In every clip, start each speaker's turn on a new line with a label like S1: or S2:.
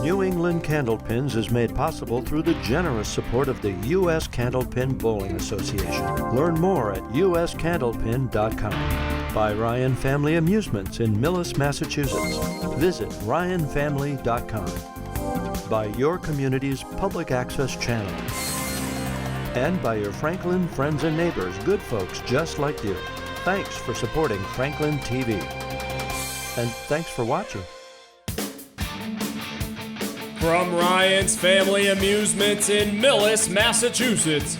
S1: New England Candlepins is made possible through the generous support of the U.S. Candlepin Bowling Association. Learn more at uscandlepin.com. By Ryan Family Amusements in Millis, Massachusetts. Visit ryanfamily.com. By your community's public access channel. And by your Franklin friends and neighbors, good folks just like you. Thanks for supporting Franklin TV. And thanks for watching.
S2: From Ryan's Family Amusements in Millis, Massachusetts,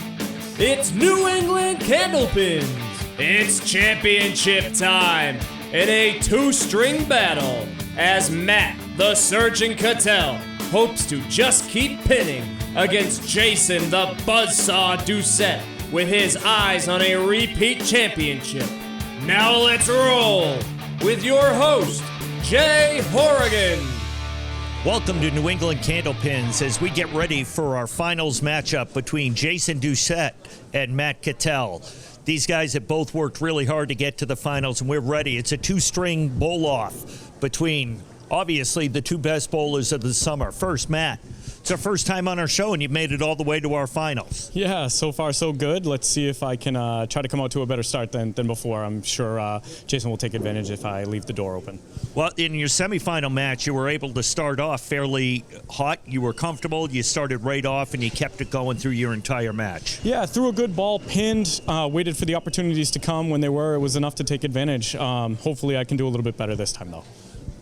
S2: it's New England Candlepins. It's championship time in a two-string battle as Matt, the Surgeon Cattel, hopes to just keep pinning against Jason, the Buzzsaw Doucette, with his eyes on a repeat championship. Now let's roll with your host, Jay Horrigan.
S3: Welcome to New England Candlepins as we get ready for our finals matchup between Jason Doucette and Matt Cattel. These guys have both worked really hard to get to the finals, and we're ready. It's a two-string bowl-off between, obviously, the two best bowlers of the summer. First, Matt. It's our first time on our show, and you've made it all the way to our finals.
S4: Yeah, so far so good. Let's see if I can try to come out to a better start than before. I'm sure Jason will take advantage if I leave the door open.
S3: Well, in your semifinal match, you were able to start off fairly hot. You were comfortable. You started right off, and you kept it going through your entire match.
S4: Yeah, threw a good ball, pinned, waited for the opportunities to come. When they were, it was enough to take advantage. Hopefully I can do a little bit better this time, though.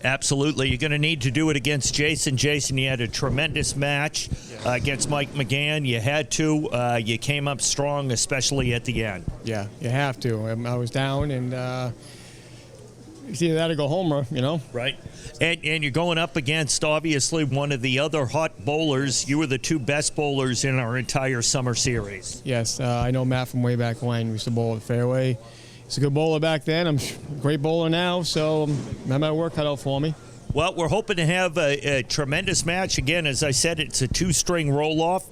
S3: Absolutely. You're going to need to do it against Jason. Jason, you had a tremendous match against Mike McGann. You had to. You came up strong, especially at the end.
S5: Yeah, you have to. I was down, and it's either that or go home, you know?
S3: Right. And you're going up against, obviously, one of the other hot bowlers. You were the two best bowlers in our entire summer series.
S5: Yes, I know Matt from way back when. We used to bowl at fairway. He's a good bowler back then. I'm a great bowler now, so I might work cut out for me.
S3: Well, we're hoping to have a tremendous match. Again, as I said, it's a two-string roll-off.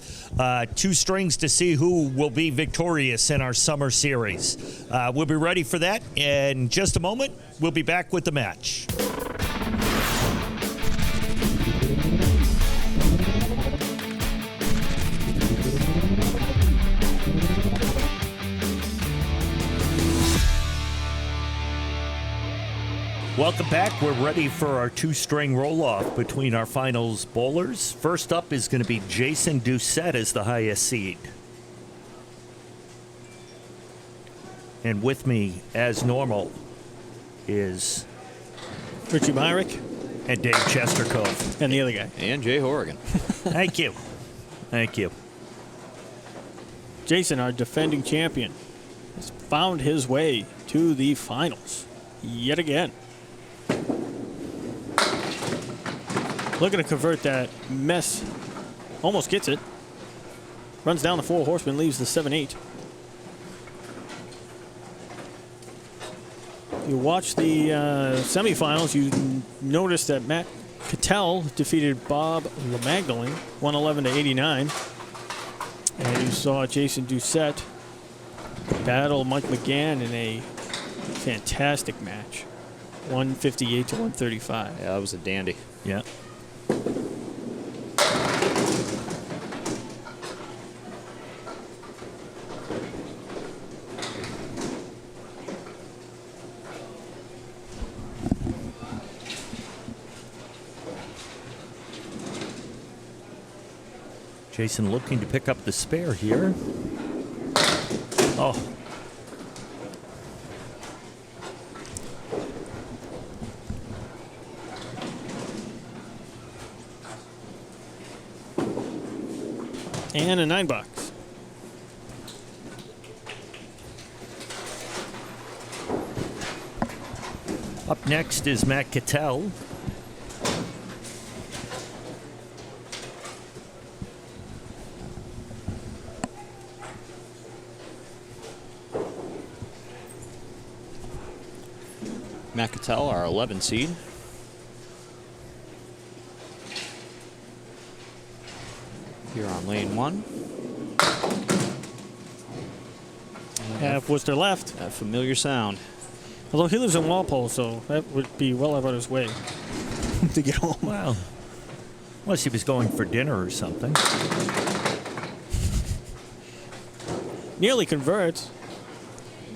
S3: Two strings to see who will be victorious in our summer series. We'll be ready for that. In just a moment, we'll be back with the match. Welcome back. We're ready for our two-string roll-off between our finals bowlers. First up is going to be Jason Doucette as the highest seed. And with me, as normal, is
S6: Richie Myrick
S3: and Dave Chestercove.
S6: and the other guy.
S7: And Jay Horrigan.
S3: Thank you. Thank you.
S6: Jason, our defending champion, has found his way to the finals yet again. Looking to convert that mess. Almost gets it. Runs down the four horsemen, leaves the 7-8. You watch the semifinals, you notice that Matt Cattel defeated Bob LeMagdalene, 111-89. And you saw Jason Doucette battle Mike McGann in a fantastic match, 158-135.
S7: Yeah, that was a dandy.
S3: Yeah. Jason looking to pick up the spare here. Oh.
S6: And a 9-box.
S3: Up next is Matt Cattel.
S7: Matt Cattel, our 11 seed. Here on lane 1.
S6: Half Worcester left.
S7: That familiar sound.
S6: Although he lives in Walpole, so that would be well out of his way to get home.
S3: Wow. Unless he was going for dinner or something.
S6: Nearly converts.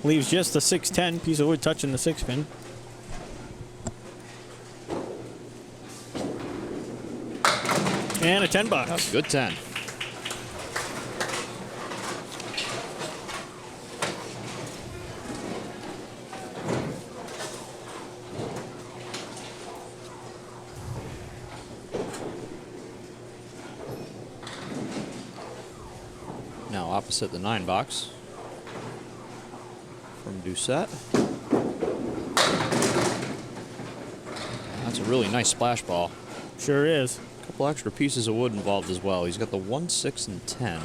S6: Leaves just the 610 piece of wood touching the 6-pin. And a $10.
S7: Good 10. Now opposite the 9 box from Doucette. That's a really nice splash ball.
S6: Sure is.
S7: Couple extra pieces of wood involved as well. He's got the 1, 6, and 10.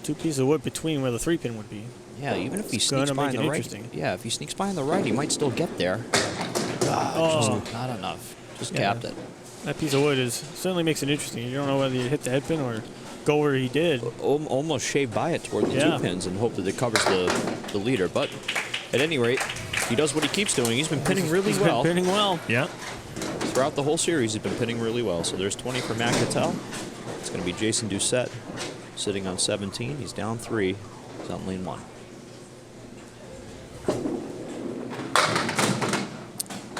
S6: 2 pieces of wood between where the 3-pin would be.
S7: Yeah, even if he
S6: It's
S7: sneaks
S6: gonna
S7: behind
S6: make
S7: the
S6: it
S7: right.
S6: interesting.
S7: Yeah, if he sneaks behind the right, he might still get there.
S6: Oh,
S7: Just not enough. Just
S6: Yeah.
S7: capped it.
S6: that piece of wood certainly makes it interesting. You don't know whether you hit the head pin or go where he did.
S7: Almost shaved by it toward the
S6: Yeah.
S7: 2 pins and hope that it covers the leader. But at any rate, he does what he keeps doing. He's been pinning really
S6: He's
S7: well.
S6: been pinning well.
S3: Yeah.
S7: Throughout the whole series, he's been pinning really well. So there's 20 for Matt Cattel. It's going to be Jason Doucette sitting on 17. He's down 3. He's on lane 1.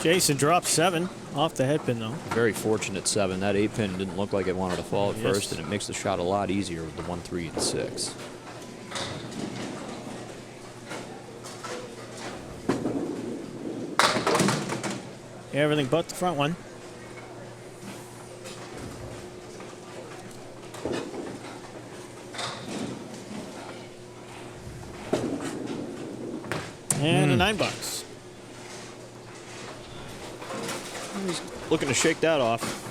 S6: Jason dropped 7 off the head pin, though.
S7: Very fortunate 7. That 8 pin didn't look like it wanted to fall at
S6: Yes.
S7: first, and it makes the shot a lot easier with the 1, 3, and 6.
S6: Everything but the front one. And a $9.
S7: He's looking to shake that off.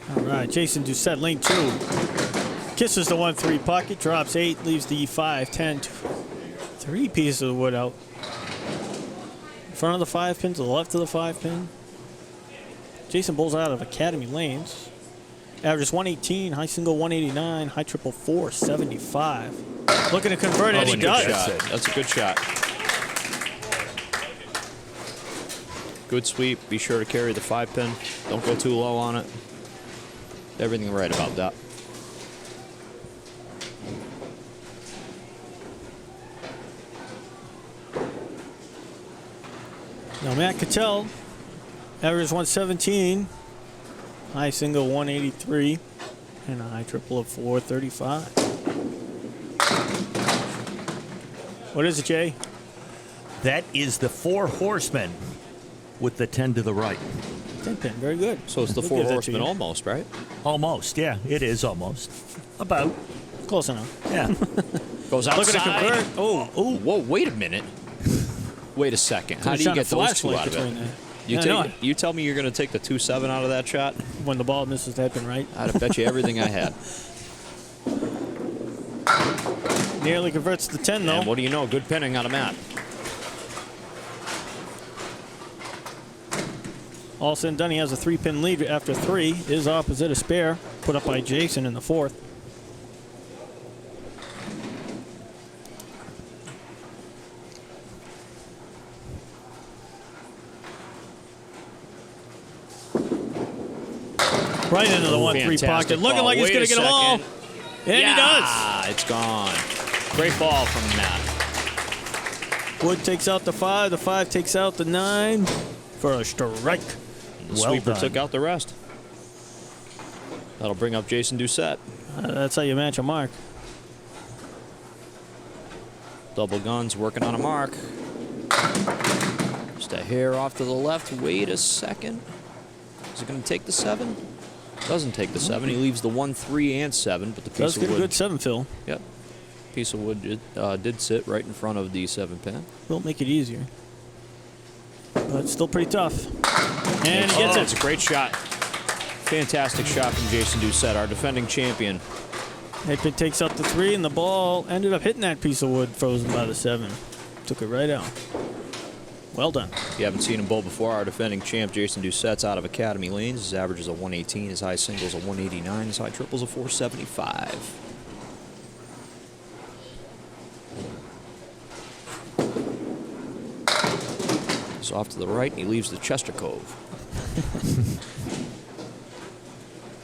S6: All right, Jason Doucette, lane 2. Kisses the 1-3 pocket, drops 8, leaves the 5, 10, 3 pieces of wood out. In front of the 5 pin, to the left of the 5 pin. Jason bowls out of Academy lanes. Averages 118, high single 189, high triple 475. Looking to convert it,
S7: That's
S6: he
S7: a good
S6: does.
S7: shot. That's a good shot. Good sweep. Be sure to carry the 5 pin. Don't go too low on it. Everything right about that.
S6: Now Matt Cattel, averages 117, high single 183, and a high triple of 435. What is it, Jay?
S3: That is the 4 horsemen with the 10 to the right.
S6: 10 pin, very good.
S7: So it's the
S6: We'll
S7: 4
S6: give that to
S7: horsemen
S6: you.
S7: almost, right?
S3: Almost, yeah, it is almost. About,
S6: Close enough.
S3: yeah.
S7: Goes
S6: Looking to
S7: outside.
S6: convert. Oh,
S7: Whoa, wait a minute. Wait a second. How do you
S6: shone a
S7: get those 2
S6: flashlight
S7: out of
S6: between
S7: it?
S6: there.
S7: You,
S6: Yeah,
S7: take-
S6: I know.
S7: you tell me you're going to take the 2-7 out of that shot?
S6: When the ball misses the head pin right.
S7: I'd have bet you everything I had.
S6: Nearly converts the 10, though.
S7: And what do you know? Good pinning out of Matt.
S6: All said and done, he has a 3-pin lead after 3. Is opposite a spare, put up by Jason in the 4th. Right into the 1-3
S7: Fantastic
S6: pocket. Looking
S7: ball.
S6: like he's
S7: Wait
S6: going
S7: a
S6: to get them all.
S7: second.
S6: And he
S7: Yeah, it's gone. Great ball from Matt.
S6: does. Wood takes out the 5. The 5 takes out the 9 for a strike.
S7: The
S3: Well
S7: sweeper
S3: done.
S7: took out the rest. That'll bring up Jason Doucette.
S6: That's how you match a mark.
S7: Double guns working on a mark. Just a hair off to the left. Wait a second. Is it going to take the 7? Doesn't take the 7. He leaves the 1, 3, and 7, but the piece
S6: Does
S7: of
S6: get a
S7: wood.
S6: good 7 fill.
S7: Yep. Piece of wood did sit right in front of the 7 pin.
S6: Won't make it easier. But it's still pretty tough. And he gets
S7: It's
S6: it.
S7: a great shot. Fantastic shot from Jason Doucette, our defending champion.
S6: Headpin takes out the 3, and the ball ended up hitting that piece of wood frozen by the 7. Took it right out. Well done.
S7: If you haven't seen him bowl before, our defending champ Jason Doucette's out of Academy lanes. His average is a 118, his high singles a 189, his high triples a 475. He's off to the right, and he leaves the Chester Cove.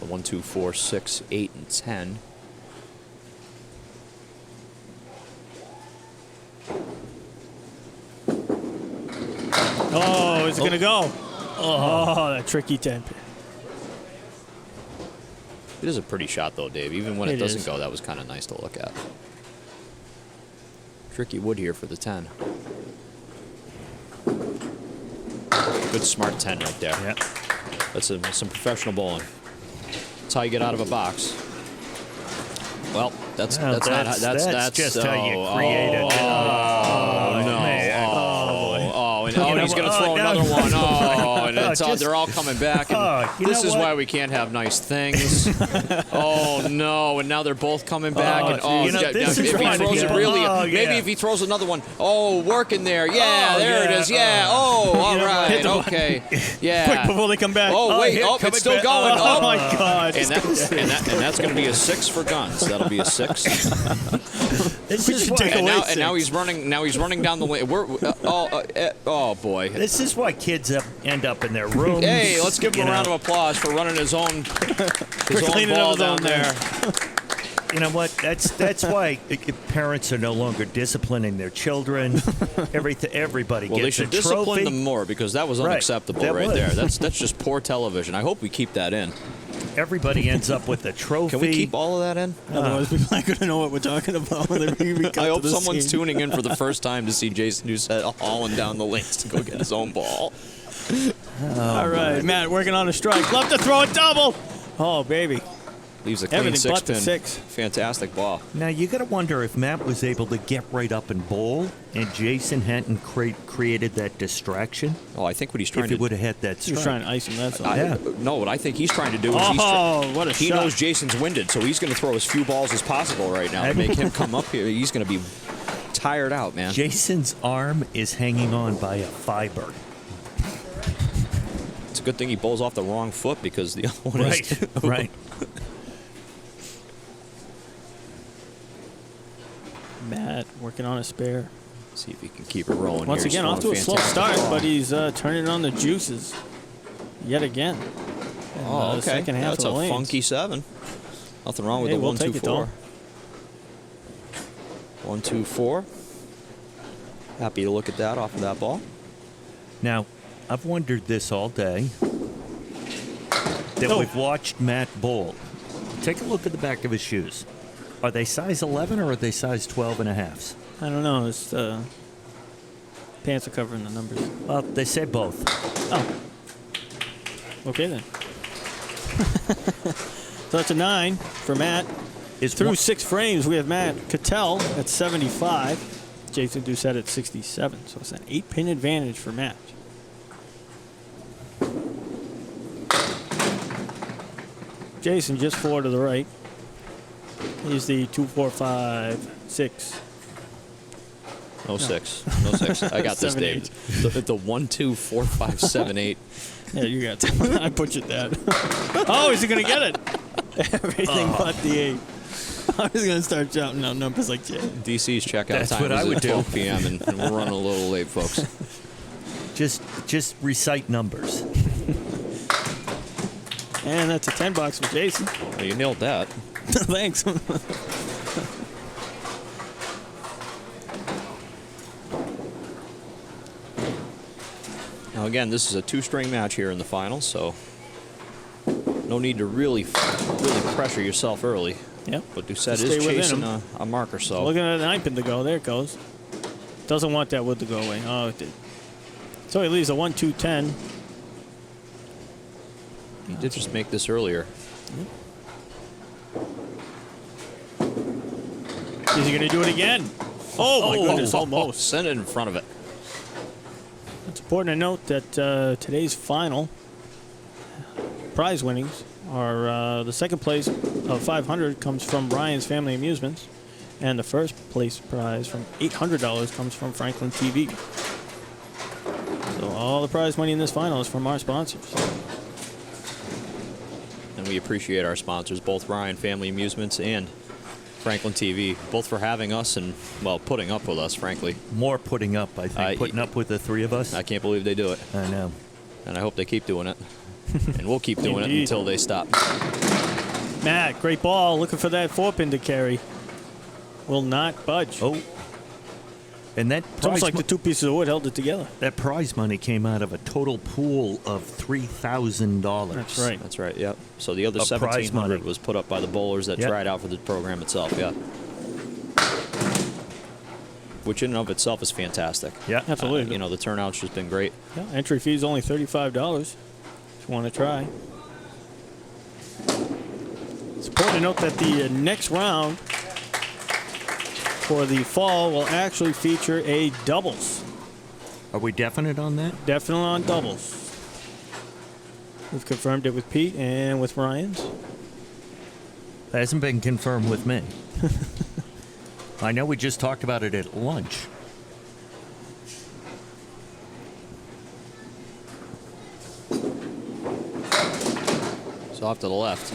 S7: The 1, 2, 4, 6, 8, and 10.
S6: Oh, is it going to go? Oh, that tricky 10.
S7: It is a pretty shot, though, Dave. Even when it doesn't
S6: is.
S7: go, that was kind of nice to look at. Tricky wood here for the 10. Good smart 10 right there.
S3: Yep.
S7: That's some professional bowling. That's how you get out of a box. Well, that's
S3: Well,
S7: not how, that's
S3: just how you create it.
S7: And he's going to throw another one. Oh, and it's they're all coming back. And this is why we can't have nice things. Oh no! And now they're both coming back.
S3: This is
S7: if he
S3: why
S7: throws it
S3: people-
S7: really,
S3: Oh,
S7: maybe
S3: yeah.
S7: if he throws another one. Oh, working there. Yeah, there it is. Yeah. Oh, all right. Okay. Yeah.
S6: Quick before they come back.
S7: Oh wait!
S3: here,
S7: Oh,
S3: coming
S7: it's still
S3: back.
S7: going.
S6: Oh,
S7: Oh
S6: my God.
S7: And that's going to be a 6 for guns. That'll be a 6.
S3: This is
S6: should take
S3: why,
S6: away
S7: And now he's running. Now he's running down the lane. Oh boy.
S3: this is why kids end up in their rooms.
S7: Hey, let's give him a round of applause for running his own
S6: cleaning up
S7: ball
S6: his
S7: down
S6: own
S7: there.
S3: You know what? That's why parents are no longer disciplining their children. Everybody
S7: Well, they
S3: gets a
S7: should discipline
S3: trophy.
S7: them more because that was
S3: Right.
S7: unacceptable
S3: That
S7: right
S3: was.
S7: there. That's just poor television. I hope we keep that in.
S3: Everybody ends up with a trophy.
S7: Can we keep all of that in?
S6: Otherwise, people aren't going to know what we're talking about when we cut
S7: I
S6: to
S7: hope
S6: the
S7: someone's
S6: scene.
S7: tuning in for the first time to see Jason Doucette hauling down the lanes to go get his own ball.
S6: All right, Matt working on a strike. Love to throw a double. Oh, baby.
S7: Leaves a clean
S6: Everything but the
S7: 6-pin.
S6: 6.
S7: Fantastic ball.
S3: Now you got to wonder if Matt was able to get right up and bowl, and Jason hadn't created that distraction.
S7: Oh, I think what he's trying
S3: If he
S7: to
S3: would have had that
S6: He was
S3: strike.
S6: trying to ice him, that's all.
S7: No, what I think he's trying to do is
S6: What a
S7: he
S6: shot.
S7: knows Jason's winded, so he's going to throw as few balls as possible right now to make him come up here. He's going to be tired out, man.
S3: Jason's arm is hanging on by a fiber.
S7: It's a good thing he bowls off the wrong foot because the other one is.
S3: Right.
S6: Matt working on a spare.
S7: See if he can keep it rolling.
S6: Once
S7: here. He's
S6: again, off to
S7: throwing
S6: a slow
S7: fantastic
S6: start,
S7: ball.
S6: but he's turning on the juices yet again. And,
S7: Oh, okay.
S6: Second half
S7: That's
S6: of
S7: a
S6: the lanes.
S7: funky 7. Nothing wrong with
S6: Hey,
S7: the
S6: we'll
S7: 1, 2,
S6: take it,
S7: 4. 1, 2, 4. Happy to look at that off of that ball.
S3: Now, I've wondered this all day. That
S6: Oh.
S3: we've watched Matt bowl. Take a look at the back of his shoes. Are they size 11 or are they size 12 and a halves?
S6: I don't know. His pants are covering the numbers.
S3: Well, they say both.
S6: Oh. Okay, then. So that's a 9 for Matt.
S3: Is
S6: Through
S3: one-
S6: 6 frames, we have Matt Cattel at 75. Jason Doucette at 67. So it's an 8-pin advantage for Matt. Jason just 4 to the right. He's the 2, 4, 5, 6.
S7: No 6. No 6. I got this,
S6: 7,
S7: Dave. The 1, 2, 4, 5, 7, 8.
S6: Yeah, you got it. I butchered that. Oh, is he going to get it? Everything but the 8. I was going to start shouting out numbers like Jay.
S7: DC's checkout
S3: That's
S7: time
S3: what I
S7: is
S3: would
S7: at
S3: do.
S7: 12 p.m. and we're running a little late, folks.
S3: Just recite numbers.
S6: And that's a 10 box for Jason.
S7: Well, you nailed that.
S6: Thanks.
S7: Now, again, this is a 2-string match here in the finals, so no need to really pressure yourself early.
S6: Yep.
S7: But Doucette
S6: Just
S7: is
S6: stay within
S7: chasing
S6: him.
S7: a marker, so
S6: Looking at the 9-pin to go. There it goes. Doesn't want that wood to go away. Oh, it did. So he leaves a 1, 2, 10.
S7: he did just make this earlier.
S6: Is he going to do it again? Oh, my goodness, almost.
S7: Send it in front of it.
S6: It's important to note that today's final prize winnings are the second place of 500 comes from Ryan's Family Amusements, and the first place prize from $800 comes from Franklin TV. So all the prize money in this final is from our sponsors.
S7: And we appreciate our sponsors, both Ryan Family Amusements and Franklin TV, both for having us and, well, putting up with us, frankly.
S3: More putting up, I think. Putting up with the three of us.
S7: I can't believe they do it.
S3: I know.
S7: And I hope they keep doing it. And we'll keep doing it until they stop.
S6: Matt, great ball. Looking for that 4-pin to carry. Will not budge.
S3: Oh. And that
S6: It's almost like the 2 pieces of wood held it together.
S3: that prize money came out of a total pool of $3,000.
S6: That's right.
S7: That's right, yep. So the other
S3: Of prize money.
S7: $1,700 was put up by the bowlers that
S3: Yep.
S7: tried out for the program itself, yeah. Which in and of itself is fantastic.
S3: Yeah.
S6: Absolutely.
S7: You know, the turnout's just been great.
S6: Yeah, entry fee is only $35 if you want to try. It's important to note that the next round for the fall will actually feature a doubles.
S3: Are we definite on that?
S6: Definitely on doubles. We've confirmed it with Pete and with Ryan's.
S3: That hasn't been confirmed with me. I know we just talked about it at lunch.
S7: So off to the left.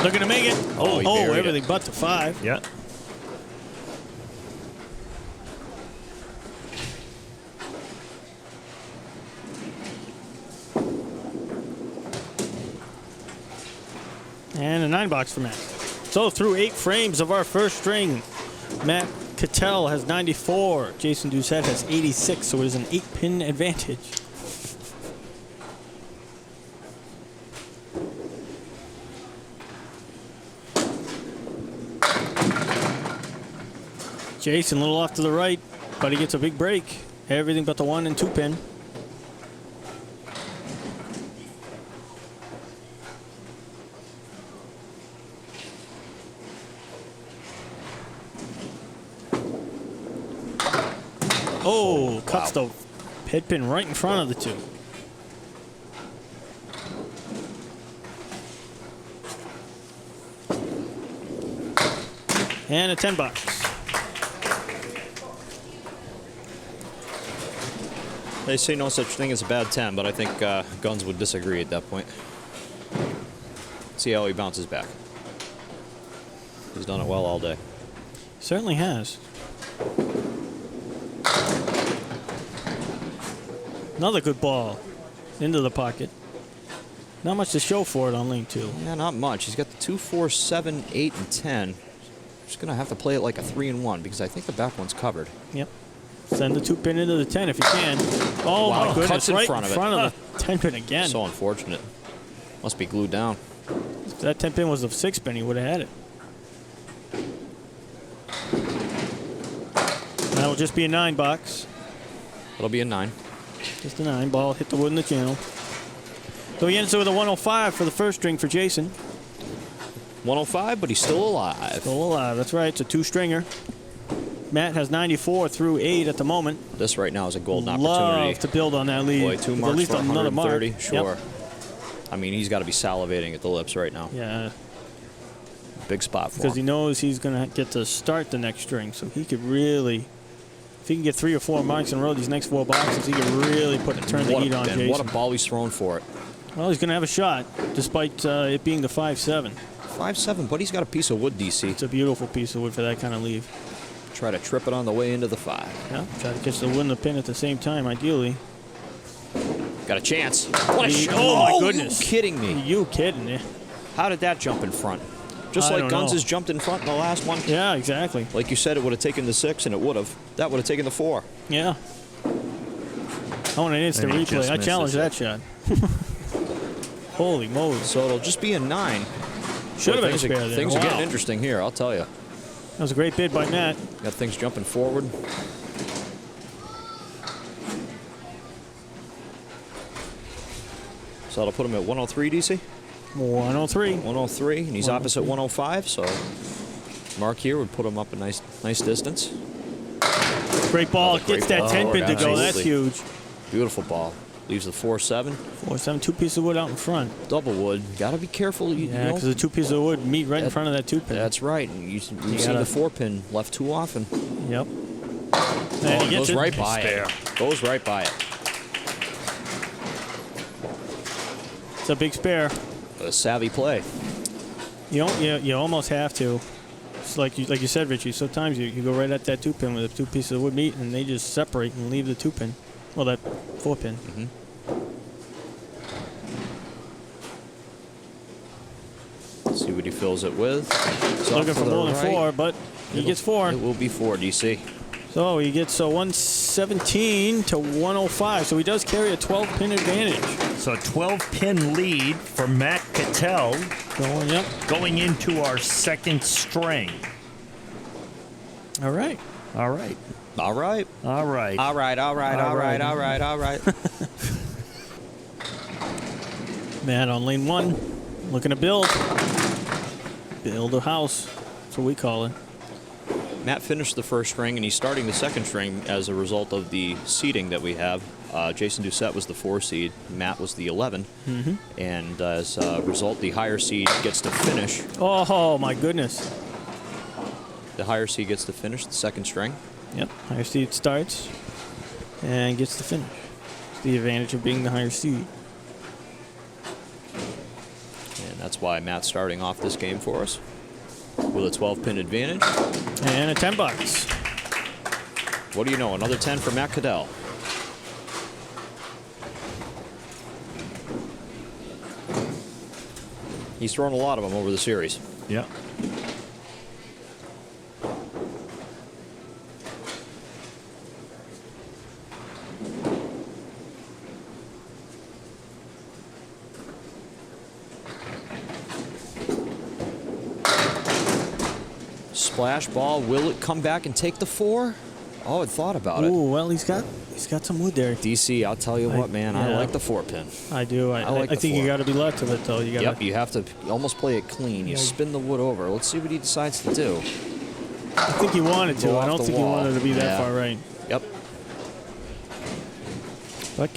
S6: Looking to make it.
S7: Oh, he buried
S6: everything
S7: it.
S6: but the 5.
S3: Yeah.
S6: And a 9-box for Matt. So through 8 frames of our first string, Matt Cattel has 94. Jason Doucette has 86, so it is an 8-pin advantage. Jason a little off to the right, but he gets a big break. Everything but the 1 and 2 pin. Oh, cuts the head pin right in front of the 2. And a 10-box.
S7: They say no such thing as a bad 10, but I think Guns would disagree at that point. See how he bounces back. He's done it well all day.
S6: Certainly has. Another good ball into the pocket. Not much to show for it on lane 2.
S7: Yeah, not much. He's got the 2, 4, 7, 8, and 10. Just going to have to play it like a 3 and 1 because I think the back one's covered.
S6: Yep. Send the 2 pin into the 10 if you can. Oh,
S7: Wow,
S6: my goodness.
S7: cuts in
S6: Right
S7: front
S6: in
S7: of it.
S6: front of the 10 pin again.
S7: So unfortunate. Must be glued down.
S6: If that 10 pin was a 6 pin, he would have had it. That'll just be a 9-box.
S7: It'll be a 9.
S6: Just a 9. Ball hit the wood in the channel. So he ends it with a 105 for the first string for Jason.
S7: 105, but he's still alive.
S6: Still alive. That's right. It's a 2-stringer. Matt has 94 through 8 at the moment.
S7: This right now is a golden opportunity.
S6: Love to build on that lead.
S7: Boy, 2
S6: With
S7: marks
S6: at least
S7: for
S6: another mark.
S7: 130. Sure.
S6: Yep.
S7: I mean, he's got to be salivating at the lips right now.
S6: Yeah,
S7: Big spot for
S6: because he
S7: him.
S6: knows he's going to get to start the next string. So he could really, if he can get 3 or 4 marks in a row, these next 4 boxes, he could really turn the heat on
S7: And
S6: Jason.
S7: what a ball he's thrown for it.
S6: Well, he's going to have a shot, despite it being the 5-7.
S7: 5-7, but he's got a piece of wood, DC.
S6: It's a beautiful piece of wood for that kind of leave.
S7: Try to trip it on the way into the 5.
S6: Yeah, try to catch the wood and the pin at the same time, ideally.
S7: Got a chance. What a shot.
S6: Oh, my goodness.
S7: You kidding me?
S6: You kidding me?
S7: How did that jump in front? Just
S6: I
S7: like
S6: don't
S7: Guns
S6: know.
S7: has jumped in front in the last one.
S6: Yeah, exactly.
S7: Like you said, it would have taken the 6, and it would have. That would have taken the 4.
S6: Yeah. I want an instant
S3: And he
S6: replay.
S3: just
S6: I challenge that
S3: misses
S6: shot. Holy moly.
S7: So it'll just be a 9.
S6: Should have been a
S7: Things are-
S6: spare there.
S7: Things are
S6: Wow.
S7: getting interesting here, I'll tell you.
S6: That was a great bid by Matt.
S7: Got things jumping forward. So that'll put him at 103, DC?
S6: 103.
S7: 103, and he's opposite 105, so mark here would put him up a nice distance.
S6: Great ball.
S7: Another great
S6: Gets that
S7: ball.
S6: 10 pin to go. That's
S7: Absolutely.
S6: huge.
S7: Beautiful ball. Leaves the 4-7.
S6: 4-7, 2 pieces of wood out in front.
S7: Double wood. Got to be careful. You
S6: Yeah,
S7: know,
S6: because the 2 pieces of wood meet right in front of that 2 pin.
S7: that's right. And you see
S6: gotta-
S7: the 4 pin left too often.
S6: Yep. And he
S7: Goes
S6: gets it.
S7: right by
S3: Spare.
S7: it. Goes right by it.
S6: It's a big spare.
S7: A savvy play.
S6: You almost have to. It's like you said, Richie. Sometimes you go right at that 2-pin with the 2 pieces of wood meat, and they just separate and leave the 2-pin. Well, that 4-pin.
S7: Mm-hmm. Let's see what he fills it with. He's
S6: Looking
S7: off
S6: for
S7: to the
S6: more than
S7: right.
S6: 4, but he gets 4.
S7: It will be 4, DC.
S6: So he gets a 117 to 105. So he does carry a 12-pin advantage.
S3: So a 12-pin lead for Matt Cattel going into our second string.
S6: All right.
S3: All right.
S7: All right.
S3: All right.
S7: All right. All right. All right. All right. All right.
S6: Matt on lane 1. Looking to build. Build a house. That's what we call it.
S7: Matt finished the first string, and he's starting the second string as a result of the seeding that we have. Jason Doucette was the 4 seed. Matt was the 11.
S6: Mm-hmm.
S7: And as a result, the higher seed gets to finish.
S6: Oh, my goodness.
S7: The higher seed gets to finish the second string.
S6: Yep. Higher seed starts and gets to finish. It's the advantage of being the higher seed.
S7: And that's why Matt's starting off this game for us with a 12-pin advantage.
S6: And a 10 bucks.
S7: What do you know? Another 10 for Matt Cattel. He's thrown a lot of them over the series.
S3: Yeah.
S7: Splash ball. Will it come back and take the 4? Oh, I thought about it.
S6: Ooh, well, he's got some wood there.
S7: DC, I'll tell you what, man. I
S6: yeah.
S7: like the 4-pin.
S6: I do. I
S7: like the
S6: think
S7: 4.
S6: you got to be left of it, though. You got.
S7: Yep, you have to almost play it clean. You spin the wood over. Let's see what he decides to do.
S6: I think he wanted to.
S7: Go
S6: I
S7: off
S6: don't
S7: the
S6: think he
S7: wall.
S6: wanted to be that
S7: Yeah.
S6: far right.
S7: Yep.
S6: But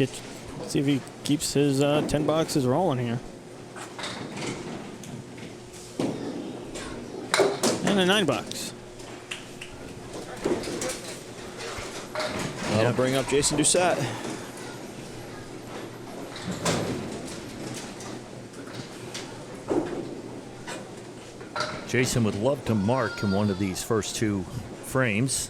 S6: see if he keeps his 10 boxes rolling here. And a 9 box.
S7: That'll bring up Jason Doucette.
S3: Jason would love to mark in one of these first 2 frames.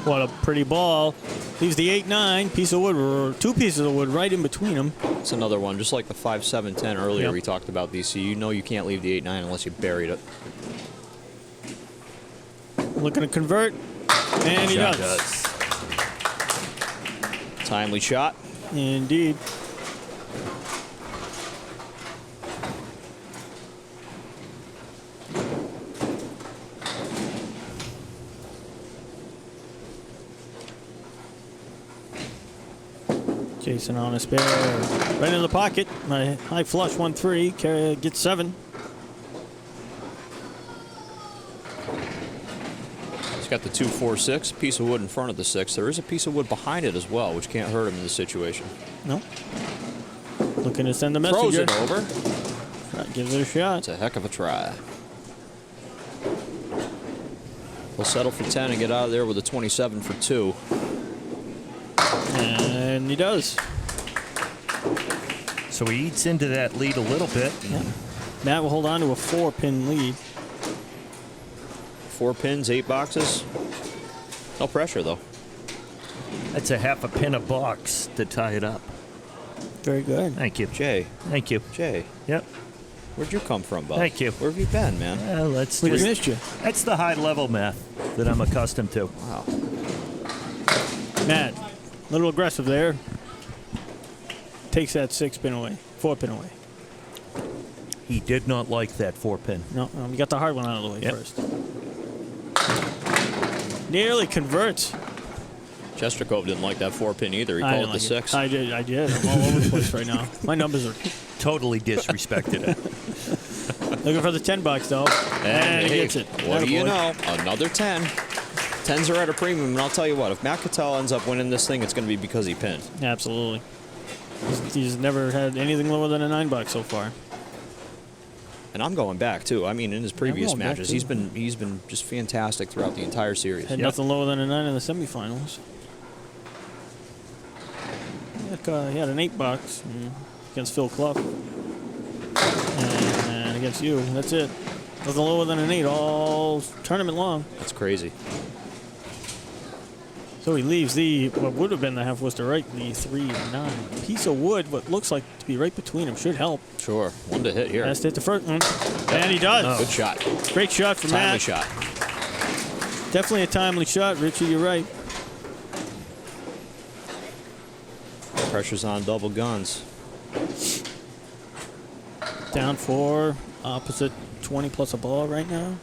S6: What a pretty ball. Leaves the 8-9 piece of wood, or 2 pieces of wood right in between them.
S7: It's another one, just like the 5-7-10 earlier
S6: Yep.
S7: we talked about, DC. You know you can't leave the 8-9 unless you buried it.
S6: Looking to convert, and he does.
S7: Timely shot.
S6: Indeed. Jason on a spare. Right into the pocket. My high flush 1-3. Gets 7.
S7: He's got the 2-4-6, piece of wood in front of the 6. There is a piece of wood behind it as well, which can't hurt him in this situation.
S6: No. Looking to send the messenger.
S7: Throws it over.
S6: Gives it a shot.
S7: It's a heck of a try. He'll settle for 10 and get out of there with a 27 for 2.
S6: And he does.
S3: So he eats into that lead a little bit.
S6: Yeah. Matt will hold on to a 4-pin lead.
S7: 4 pins, 8 boxes. No pressure, though.
S3: That's a half a pin a box to tie it up.
S6: Very good.
S3: Thank you.
S7: Jay.
S3: Thank you.
S7: Jay.
S3: Yep.
S7: Where'd you come from, bud?
S3: Thank you.
S7: Where have you been, man?
S3: Let's
S6: We
S3: just,
S6: missed you.
S3: that's the high level math that I'm accustomed to.
S7: Wow.
S6: Matt, a little aggressive there. Takes that 6-pin away. 4-pin away.
S3: He did not like that 4-pin.
S6: No, you got the hard one out of the way
S3: Yep.
S6: first. Nearly converts.
S7: Chestercove didn't like that 4-pin either. He
S6: I
S7: called
S6: didn't
S7: it the
S6: like
S7: 6.
S6: I did. I'm all over the place right now. My numbers are
S3: Totally disrespected it.
S6: looking for the 10 bucks though. And he
S7: hey,
S6: gets it.
S7: What do you
S6: Attaboy.
S7: know? Another 10. 10s are at a premium, and I'll tell you what, if Matt Cattel ends up winning this thing, it's going to be because he pinned.
S6: Absolutely. He's never had anything lower than a 9 bucks so far.
S7: And I'm going back too. I mean, in his previous
S6: going back,
S7: matches,
S6: too.
S7: he's been just fantastic throughout the entire series.
S6: Had nothing lower than a 9 in the semifinals. He had an $8 against Phil Clough. And against you, that's it. Nothing lower than an 8 all tournament long.
S7: That's crazy.
S6: So he leaves what would have been the half Worcester right, the 3-9. Piece of wood, what looks like to be right between them, should help.
S7: Sure. One to hit here.
S6: Has to hit the first one. And he does.
S7: Good shot.
S6: Great shot from
S7: Timely
S6: Matt.
S7: shot.
S6: Definitely a timely shot, Richie, you're right.
S7: Pressure's on double guns.
S6: Down 4, opposite 20 plus a ball right now.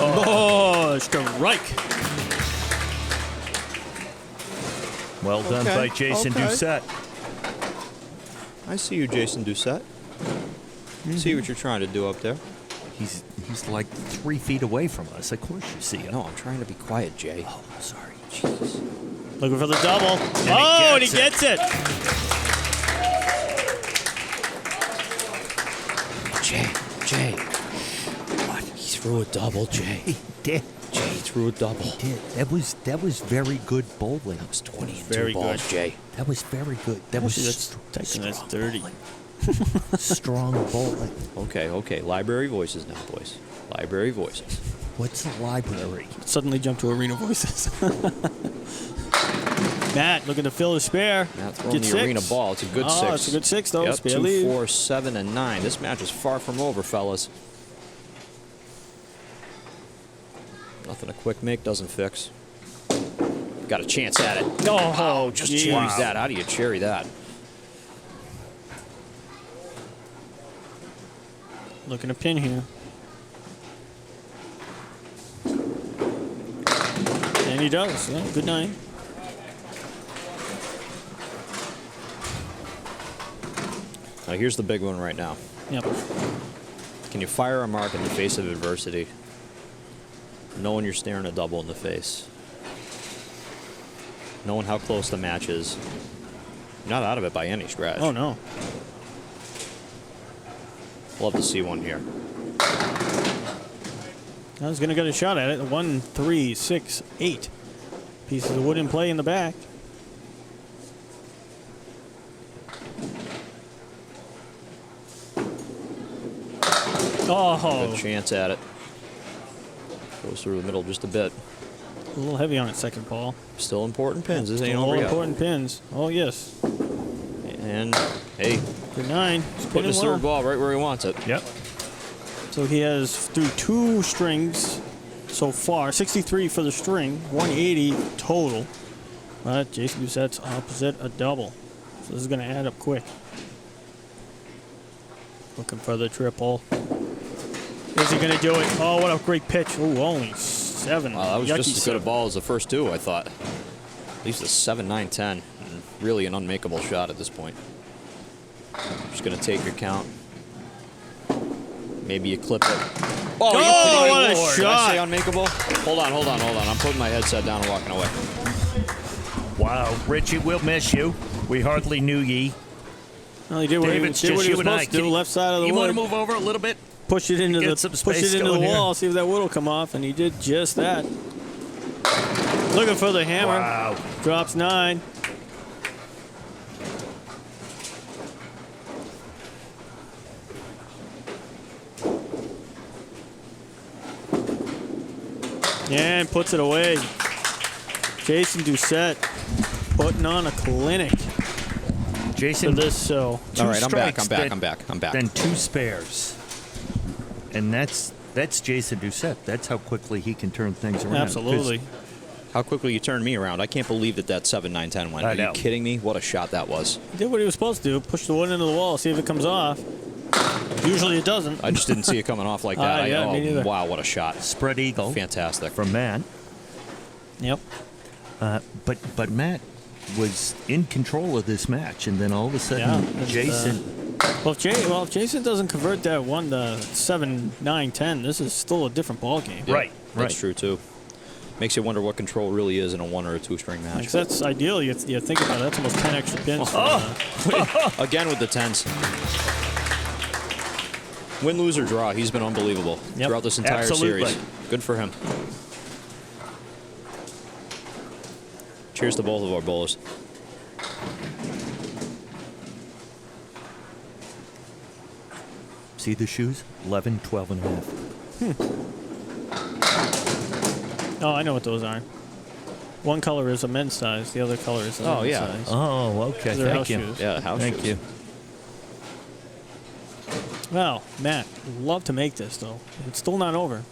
S6: Oh, strike.
S3: Well done by Jason Doucette.
S7: I see you, Jason Doucette. See what you're trying to do up there.
S3: He's like 3 feet away from us. Of course you see him.
S7: No, I'm trying to be quiet, Jay.
S3: Oh, sorry.
S7: Jeez.
S6: Looking for the double.
S3: And
S6: he gets it.
S7: Jay. What? He threw a double, Jay.
S3: He did.
S7: Jay threw a double.
S3: He did. That was very good bowling.
S7: That was 20 and
S6: Very
S7: 2 balls,
S6: good.
S7: Jay.
S3: That was very good. That was
S6: That's 30.
S3: bowling. Strong bowling.
S7: Okay. Library voices now, boys. Library voices.
S3: What's the library?
S6: Suddenly jumped to arena voices. Matt looking to fill his spare.
S7: Now throwing
S6: Get
S7: the
S6: 6.
S7: arena ball. It's a good 6.
S6: It's a good 6, though.
S7: Yep,
S6: Spare
S7: 2,
S6: lead.
S7: 4, 7, and 9. This match is far from over, fellas. Nothing a quick make doesn't fix. Got a chance at it.
S6: Oh,
S7: Just
S6: geez.
S7: cherries that. How do you cherry that?
S6: Looking to pin here. And he does. Yeah, good 9.
S7: Now here's the big one right now.
S6: Yep.
S7: Can you fire a mark in the face of adversity, knowing you're staring a double in the face? Knowing how close the match is. You're not out of it by any stretch.
S6: Oh, no.
S7: Love to see one here.
S6: I was going to get a shot at it. 1, 3, 6, 8. Pieces of wood in play in the back. Oh,
S7: Good chance at it. Goes through the middle just a bit.
S6: a little heavy on it, second ball.
S7: Still important pins. This ain't
S6: All
S7: over yet.
S6: important pins. Oh, yes.
S7: And, hey,
S6: Good 9. He's
S7: putting
S6: pinning
S7: his
S6: well.
S7: third ball right where he wants it.
S3: Yep.
S6: So he has through 2 strings so far. 63 for the string, 180 total. But Jason Doucette's opposite a double. So this is going to add up quick. Looking for the triple. Is he going to do it? Oh, what a great pitch. Oh, only 7.
S7: That was
S6: Yucky
S7: just as good a
S6: 7.
S7: ball as the first 2, I thought. At least a 7, 9, 10. And really an unmakeable shot at this point. Just going to take your count. Maybe you clip it. Oh,
S6: what a
S7: Did I
S6: shot.
S7: say unmakeable? Hold on. I'm putting my headset down and walking away.
S3: Wow, Richie, we'll miss you. We hardly knew ye.
S6: Well, he did what
S3: David, it's
S6: he was
S3: just you and I.
S6: supposed to do. Left side of the
S3: You want
S6: wood.
S3: to move over a little bit?
S6: Push it into
S3: Get some
S6: the push
S3: space
S6: it into the
S3: going here.
S6: wall. See if that wood will come off, and he did just that. Looking for the hammer.
S3: Wow.
S6: Drops 9. And puts it away. Jason Doucette putting on a clinic
S3: Jason,
S6: for this. So
S3: two
S7: All right,
S3: strikes,
S7: I'm back.
S3: Then 2 spares. And that's Jason Doucette. That's how quickly he can turn things around.
S6: absolutely.
S7: How quickly you turned me around. I can't believe that 7, 9, 10 went.
S3: I
S7: Are you
S3: know.
S7: kidding me? What a shot that was.
S6: He did what he was supposed to do. Push the wood into the wall. See if it comes off. Usually it doesn't.
S7: I just didn't see it coming off like that.
S6: Yeah, me neither.
S7: Wow, what a shot.
S3: Spread eagle
S7: Fantastic.
S3: from Matt.
S6: Yep.
S3: But Matt was in control of this match, and then all of a sudden,
S6: Yeah, it's,
S3: Jason.
S6: Well, if Jason doesn't convert that 1 to 7, 9, 10, this is still a different ball game.
S7: Yeah,
S3: Right.
S7: That's true, too. Makes you wonder what control really is in a 1 or a 2 string match.
S6: Like, that's ideal. You think about it. That's almost 10 extra pins.
S7: Again with the 10s. Win, lose, or draw, he's been unbelievable throughout this entire series. Good for him. Cheers to both of our bowlers.
S3: See the shoes? 11, 12 and a half.
S6: Oh, I know what those are. One color is a men's size. The other color is a women's size.
S3: Oh, okay.
S6: They're
S3: Thank
S6: house
S3: you.
S6: shoes.
S7: Yeah, house shoes.
S3: Thank you.
S6: Well, Matt, would love to make this, though. It's still not over.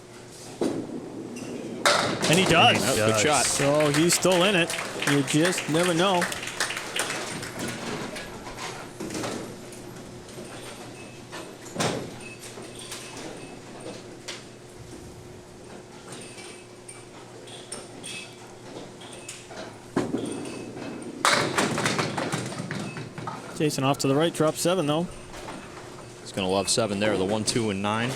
S6: And he does.
S7: Good shot.
S6: So he's still in it. You just never know. Jason off to the right, drop 7 though.
S7: He's going to love 7 there, the 1, 2, and 9.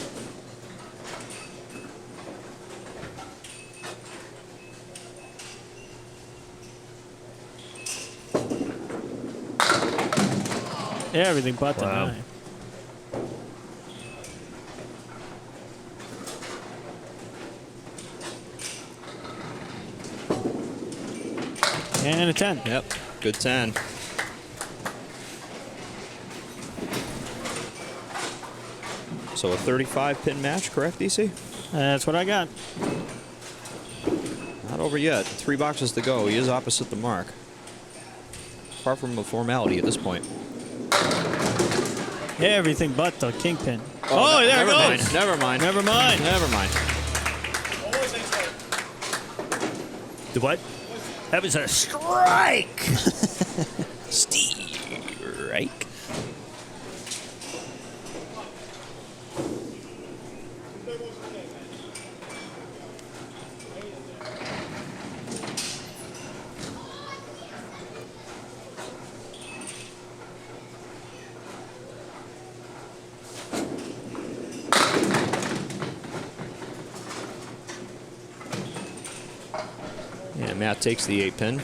S6: Everything but the 9. And a 10.
S7: Yep, good 10. So a 35-pin match, correct, DC?
S6: That's what I got.
S7: Not over yet. 3 boxes to go. He is opposite the mark. Far from a formality at this point.
S6: Everything but the kingpin. Oh, there it goes.
S7: Never mind.
S6: Never mind.
S7: Never mind.
S3: The what? That was a strike.
S7: Strike. Yeah, Matt takes the 8-pin.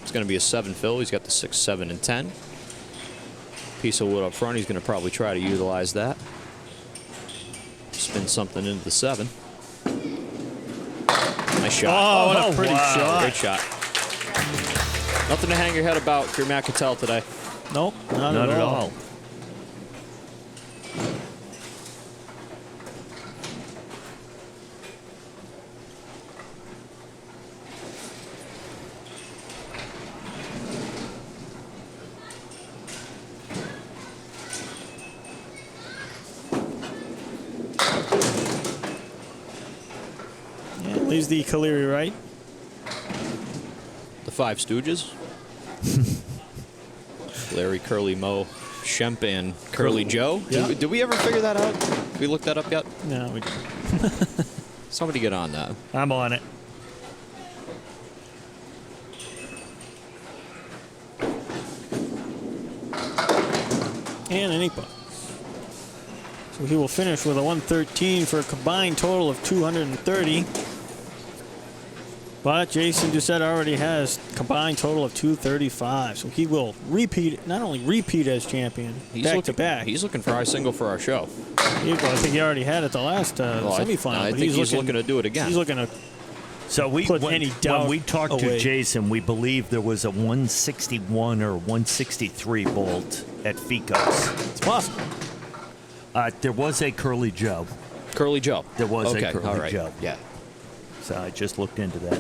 S7: It's going to be a 7 fill. He's got the 6, 7, and 10. Piece of wood up front. He's going to probably try to utilize that. Spin something into the 7. Nice shot.
S6: Oh, what a pretty shot.
S7: Great shot. Nothing to hang your head about if you're Matt Cattel today.
S6: Nope, not
S3: Not
S6: at
S3: at
S6: all.
S3: all.
S6: Yeah, leaves the Caleri right.
S7: The 5 Stooges. Larry, Curly, Moe, Shemp, and Curly Joe.
S6: Yeah.
S7: Did we ever figure that out? Did we look that up yet?
S6: No, we didn't.
S7: Somebody get on that.
S3: I'm on it.
S6: And an 8-buck. So he will finish with a 113 for a combined total of 230. But Jason Doucette already has combined total of 235. So he will repeat, not only repeat as champion, back to back.
S7: He's looking for high single for our show.
S6: I think he already had it the last semifinal.
S7: I
S6: but
S7: think he's looking to do it again.
S6: He's looking to
S3: So
S6: put any doubt
S3: when we talked
S6: away.
S3: to Jason, we believe there was a 161 or 163 bolt at Ficos.
S6: It's possible.
S3: There was a Curly Joe.
S7: Curly Joe.
S3: There was
S7: okay,
S3: a Curly
S7: all right.
S3: Joe.
S7: Yeah.
S3: So I just looked into that.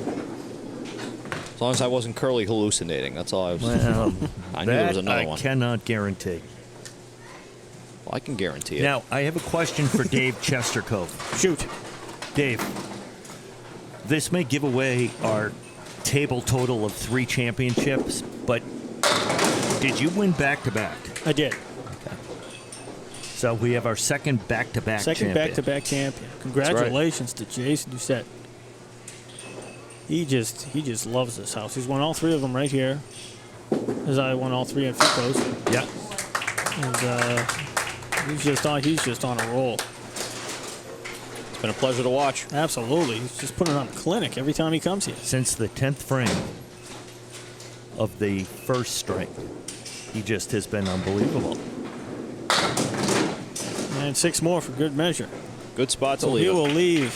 S7: As long as I wasn't Curly hallucinating, that's all I was.
S3: Well,
S7: I knew there was
S3: that
S7: another
S3: I
S7: one.
S3: cannot guarantee.
S7: Well, I can guarantee it.
S3: Now, I have a question for Dave Chestercove.
S6: Shoot.
S3: Dave, this may give away our table total of 3 championships, but did you win back-to-back?
S6: I did.
S3: So we have our second back-to-back
S6: Second
S3: champion.
S6: back-to-back champion. Congratulations to Jason Doucette. He just loves this house. He's won all 3 of them right here, as I won all 3 at Ficos.
S3: Yeah.
S6: And he's just on a roll.
S7: It's been a pleasure to watch.
S6: Absolutely. He's just putting on a clinic every time he comes here.
S3: Since the 10th frame of the first string, he just has been unbelievable.
S6: And 6 more for good measure.
S7: Good spot to
S6: So
S7: leave
S6: he
S7: it.
S6: will leave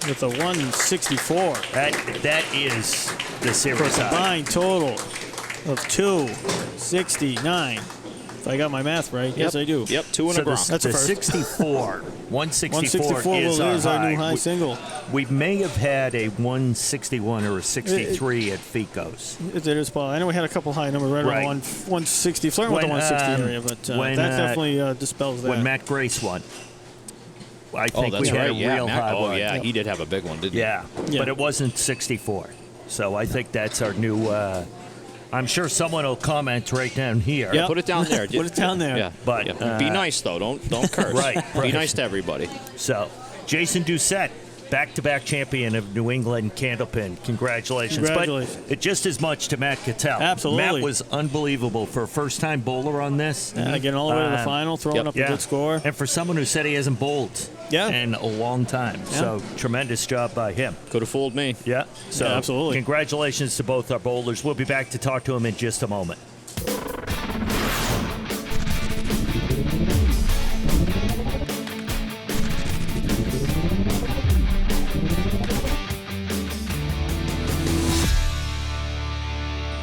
S6: with a 164
S3: That is the
S6: for a
S3: series high.
S6: combined total of 269. If I got my math right, yes, I do.
S7: Yep, 2 and
S3: So
S7: a grom.
S6: That's a
S3: the
S6: first.
S3: 64, 164
S6: 164
S3: is
S6: our new high single.
S3: We may have had a 161 or a 63 at Ficos.
S6: It is, Paul. I know we had a couple high numbers right
S3: Right.
S6: around 160, flirting with the
S3: When,
S6: 160 area, but
S3: when,
S6: that definitely dispels that.
S3: When Matt Grace won, I
S7: Oh,
S3: think
S7: that's
S3: we had
S7: right.
S3: a
S7: Yeah,
S3: real
S7: Matt,
S3: high one.
S7: yeah, he did have a big one, didn't he?
S3: Yeah,
S6: Yeah.
S3: but it wasn't 64. So I think that's our new. I'm sure someone will comment right down here.
S6: Yep.
S7: Put it down there.
S6: Put it down there.
S7: Yeah,
S3: But,
S7: yeah. Be nice though. Don't curse.
S3: Right,
S7: Be
S3: right.
S7: nice to everybody.
S3: So, Jason Doucette, back-to-back champion of New England Candlepin. Congratulations.
S6: Congratulations.
S3: But just as much to Matt Cattel.
S6: Absolutely.
S3: Matt was unbelievable for a first-time bowler on this.
S6: Getting all the way to the final, throwing
S7: Yep.
S6: up a good score.
S3: And for someone who said he hasn't bowled
S6: Yeah.
S3: in a long time.
S6: Yeah.
S3: So, tremendous job by him.
S7: Could have fooled me.
S3: Yeah. So,
S6: Yeah, absolutely.
S3: Congratulations to both our bowlers. We'll be back to talk to them in just a moment.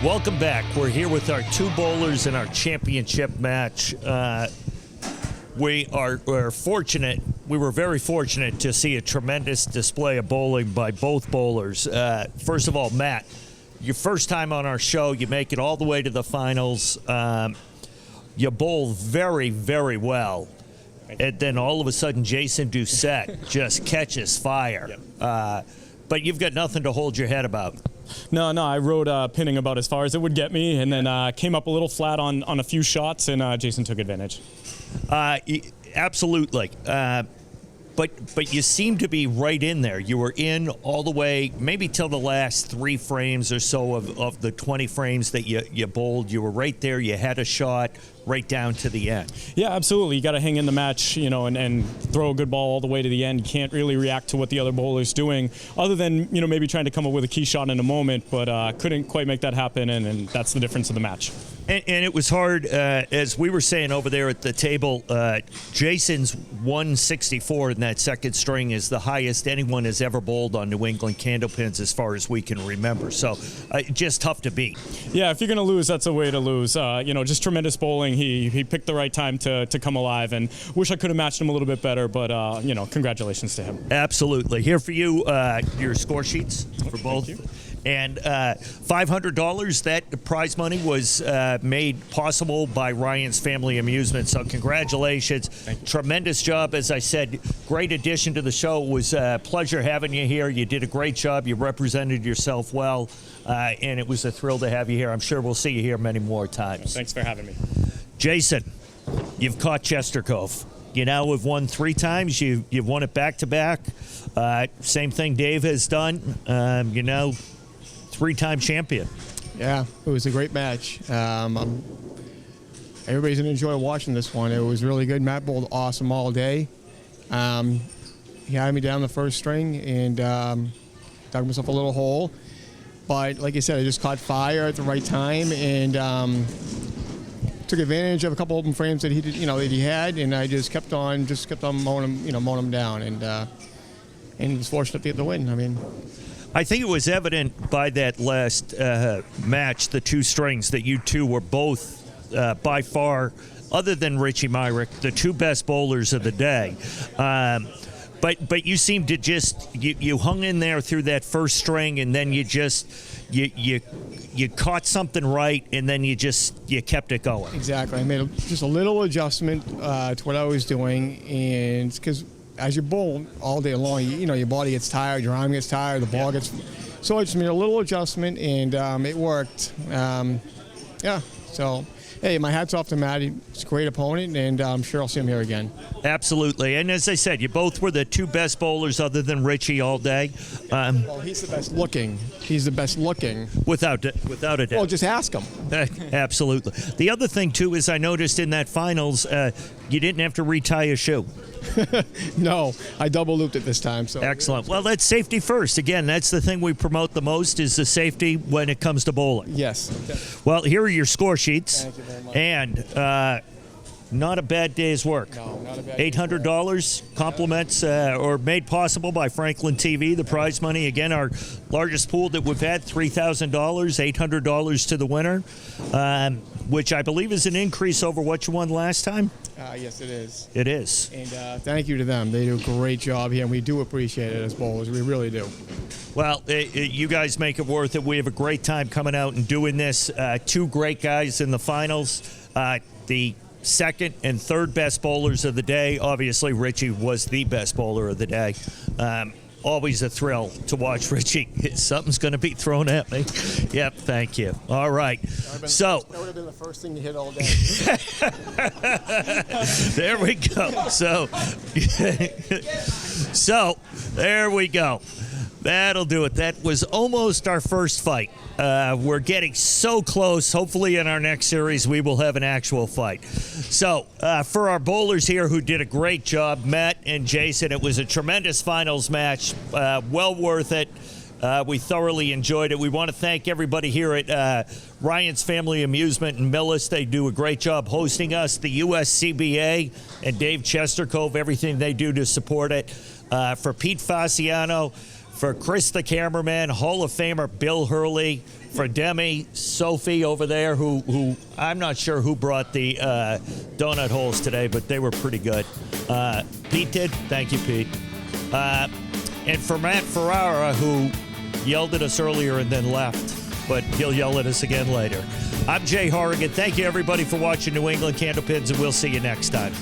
S3: Welcome back. We're here with our 2 bowlers in our championship match. We're fortunate. We were very fortunate to see a tremendous display of bowling by both bowlers. First of all, Matt, your first time on our show, you make it all the way to the finals. You bowl very, very well. And then all of a sudden, Jason Doucette just catches fire. But you've got nothing to hold your head about.
S4: No, I rode pinning about as far as it would get me, and then came up a little flat on a few shots, and Jason took advantage.
S3: Absolutely. But you seem to be right in there. You were in all the way, maybe till the last 3 frames or so of the 20 frames that you bowled. You were right there. You had a shot right down to the end.
S4: Yeah, absolutely. You got to hang in the match, and throw a good ball all the way to the end. You can't really react to what the other bowler's doing, other than maybe trying to come up with a key shot in a moment, but couldn't quite make that happen, and that's the difference of the match.
S3: And it was hard, as we were saying over there at the table. Jason's 164 in that second string is the highest anyone has ever bowled on New England Candlepins, as far as we can remember. So just tough to beat.
S4: Yeah, if you're going to lose, that's a way to lose. Just tremendous bowling. He picked the right time to come alive, and wish I could have matched him a little bit better, but, congratulations to him.
S3: Absolutely. Here for you, your score sheets for both.
S4: Thank you.
S3: And $500, that prize money was made possible by Ryan's Family Amusement. So congratulations. Tremendous job. As I said, great addition to the show. It was a pleasure having you here. You did a great job. You represented yourself well. And it was a thrill to have you here. I'm sure we'll see you here many more times.
S4: Thanks for having me.
S3: Jason, you've caught Chester Cove. You now have won 3 times. You've won it back-to-back. Same thing Dave has done. 3-time champion.
S5: Yeah, it was a great match. Everybody's going to enjoy watching this one. It was really good. Matt bowled awesome all day. He had me down the first string and dug myself a little hole. But like I said, I just caught fire at the right time and took advantage of a couple open frames that he did, that he had, and I just kept on mowing him down, and was fortunate to get the win.
S3: I think it was evident by that last match, the 2 strings, that you two were both by far, other than Richie Myrick, the 2 best bowlers of the day. But you seemed to just you hung in there through that first string, and then you caught something right, and then you kept it going.
S5: Exactly. I made just a little adjustment to what I was doing, and because as you bowl all day long, your body gets tired, your arm gets tired, the ball gets. So I just made a little adjustment, and it worked. So. Hey, my hat's off to Matt. He's a great opponent, and I'm sure I'll see him here again.
S3: Absolutely. And as I said, you both were the 2 best bowlers other than Richie all day.
S5: Well, he's the best looking. He's the best looking.
S3: Without a doubt.
S5: Well, just ask him.
S3: Absolutely. The other thing, too, is I noticed in that finals, you didn't have to retie a shoe.
S5: No, I double looped it this time. So
S3: Excellent. Well, that's safety first. Again, that's the thing we promote the most, is the safety when it comes to bowling.
S5: Yes.
S3: Well, here are your score sheets.
S5: Thank you very much.
S3: And not a bad day's work.
S5: No, not a bad
S3: $800 compliments or made possible by Franklin TV. The prize money, again, our largest pool that we've had, $3,000, $800 to the winner, which I believe is an increase over what you won last time.
S5: Yes, it is.
S3: It is.
S5: And thank you to them. They do a great job here, and we do appreciate it as bowlers. We really do.
S3: Well, you guys make it worth it. We have a great time coming out and doing this. Two great guys in the finals. The second and third best bowlers of the day. Obviously, Richie was the best bowler of the day. Always a thrill to watch Richie. Something's going to be thrown at me. Yep, thank you. All right. So
S5: that would have been the first thing you hit all day.
S3: there we go. So there we go. That'll do it. That was almost our first fight. We're getting so close. Hopefully in our next series we will have an actual fight. So for our bowlers here who did a great job, Matt and Jason, it was a tremendous finals match. Well worth it. We thoroughly enjoyed it. We want to thank everybody here at Ryan's Family Amusement in Millis. They do a great job hosting us. The USCBA and Dave Chestercove, everything they do to support it. For Pete Fasciano, for Chris the cameraman, Hall of Famer Bill Hurley, for Demi, Sophie over there, who I'm not sure who brought the donut holes today, but they were pretty good. Pete did. Thank you, Pete. And for Matt Ferrara, who yelled at us earlier and then left, but he'll yell at us again later. I'm Jay Horrigan. Thank you, everybody, for watching New England Candlepins, and we'll see you next time.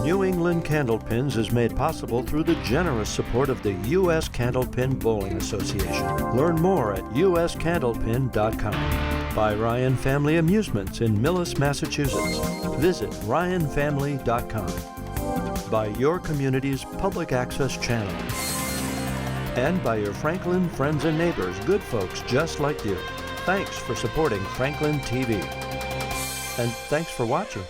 S1: New England Candlepins is made possible through the generous support of the U.S. Candlepin Bowling Association. Learn more at uscandlepin.com. By Ryan Family Amusements in Millis, Massachusetts. Visit ryanfamily.com. By your community's public access channel. And by your Franklin friends and neighbors, good folks just like you. Thanks for supporting Franklin TV. And thanks for watching.